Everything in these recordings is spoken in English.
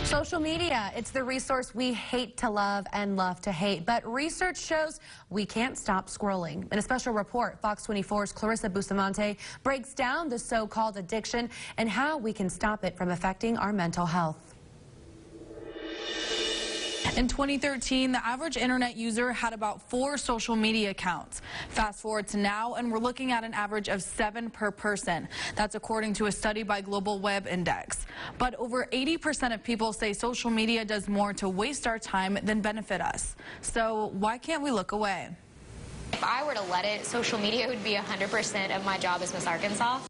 Social media, it's the resource we hate to love and love to hate. But research shows we can't stop scrolling. In a special report, Fox 24's Clarissa Bustamante breaks down the so-called addiction and how we can stop it from affecting our mental health. In 2013, the average internet user had about 4 social media accounts. Fast forward to now, and we're looking at an average of 7 per person. That's according to a study by Global Web Index. But over 80% of people say social media does more to waste our time than benefit us. So why can't we look away? If I were to let it, social media would be 100% of my job as Miss Arkansas.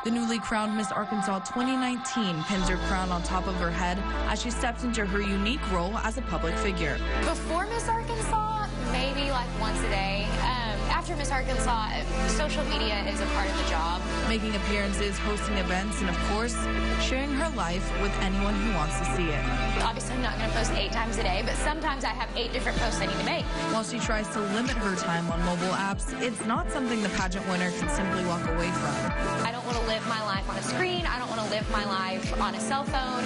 The newly crowned Miss Arkansas 2019 pins her crown on top of her head as she steps into her unique role as a public figure. Before Miss Arkansas, maybe like once a day. After Miss Arkansas, social media is a part of the job. Making appearances, hosting events, and of course, sharing her life with anyone who wants to see it. Obviously, I'm not going to post 8 times a day, but sometimes I have 8 different posts I need to make. While she tries to limit her time on mobile apps, it's not something the pageant winner can simply walk away from. I don't want to live my life on a screen. I don't want to live my life on a cell phone.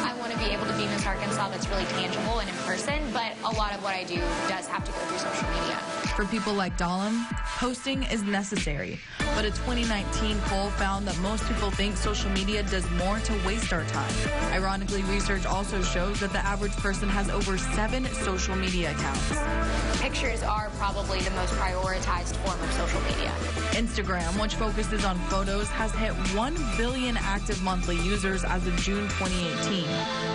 I want to be able to be Miss Arkansas that's really tangible and in person, but a lot of what I do does have to go through social media. For people like Dahlem, posting is necessary, but a 2019 poll found that most people think social media does more to waste our time. Ironically, research also shows that the average person has over 7 social media accounts. Pictures are probably the most prioritized form of social media. Instagram, which focuses on photos, has hit 1 billion active monthly users as of June 2018.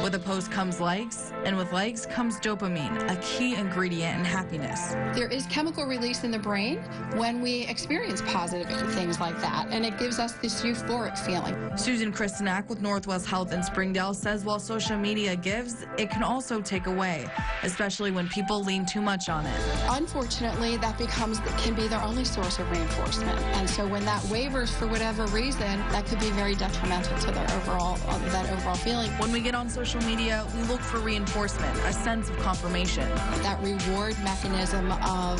With a post comes likes, and with likes comes dopamine, a key ingredient in happiness. There is chemical release in the brain when we experience positive things like that, and it gives us this euphoric feeling. Susan Kristanak with Northwest Health in Springdale says while social media gives, it can also take away, especially when people lean too much on it. Unfortunately, that can be their only source of reinforcement, and so when that wavers for whatever reason, that could be very detrimental to their overall feeling. When we get on social media, we look for reinforcement, a sense of confirmation. That reward mechanism of,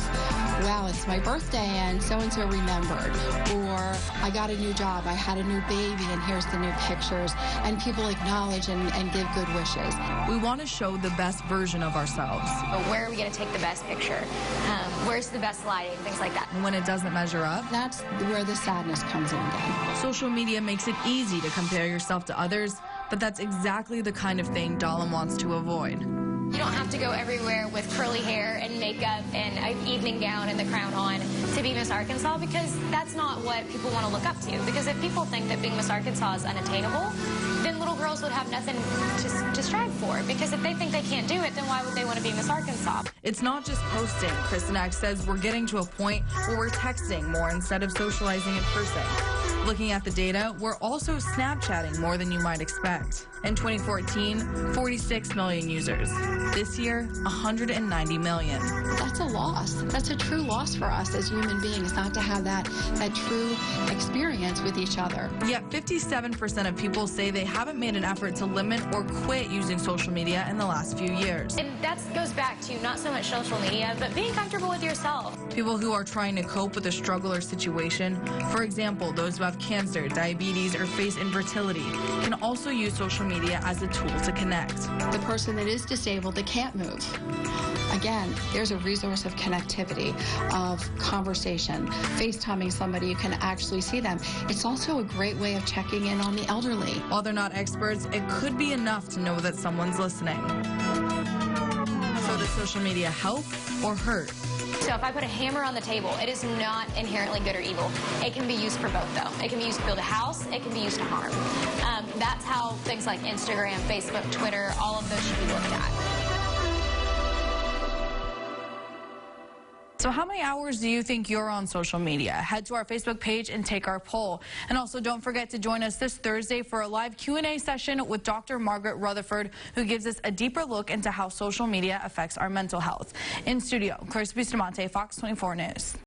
wow, it's my birthday and so-and-so remembered, or I got a new job, I had a new baby, and here's the new pictures, and people acknowledge and give good wishes. We want to show the best version of ourselves. But where are we going to take the best picture? Where's the best lighting? Things like that. And when it doesn't measure up, that's where the sadness comes in again. Social media makes it easy to compare yourself to others, but that's exactly the kind of thing Dahlem wants to avoid. You don't have to go everywhere with curly hair and makeup and an evening gown and the crown on to be Miss Arkansas, because that's not what people want to look up to. Because if people think that being Miss Arkansas is unattainable, then little girls would have nothing to strive for. Because if they think they can't do it, then why would they want to be Miss Arkansas? It's not just posting. Kristanak says we're getting to a point where we're texting more instead of socializing in person. Looking at the data, we're also Snapchatting more than you might expect. In 2014, 46 million users. This year, 190 million. That's a loss. That's a true loss for us as human beings, not to have that true experience with each other. Yet 57% of people say they haven't made an effort to limit or quit using social media in the last few years. And that goes back to not so much social media, but being comfortable with yourself. People who are trying to cope with a struggle or situation, for example, those who have cancer, diabetes, or face infertility, can also use social media as a tool to connect. The person that is disabled, that can't move, again, there's a resource of connectivity, of conversation. FaceTiming somebody, you can actually see them. It's also a great way of checking in on the elderly. While they're not experts, it could be enough to know that someone's listening. So does social media help or hurt? So if I put a hammer on the table, it is not inherently good or evil. It can be used for both, though. It can be used to build a house. It can be used to harm. That's how things like Instagram, Facebook, Twitter, all of those should be looked at. So how many hours do you think you're on social media? Head to our Facebook page and take our poll. And also don't forget to join us this Thursday for a live Q&A session with Dr. Margaret Rutherford, who gives us a deeper look into how social media affects our mental health. In studio, Clarissa Bustamante, Fox 24 News.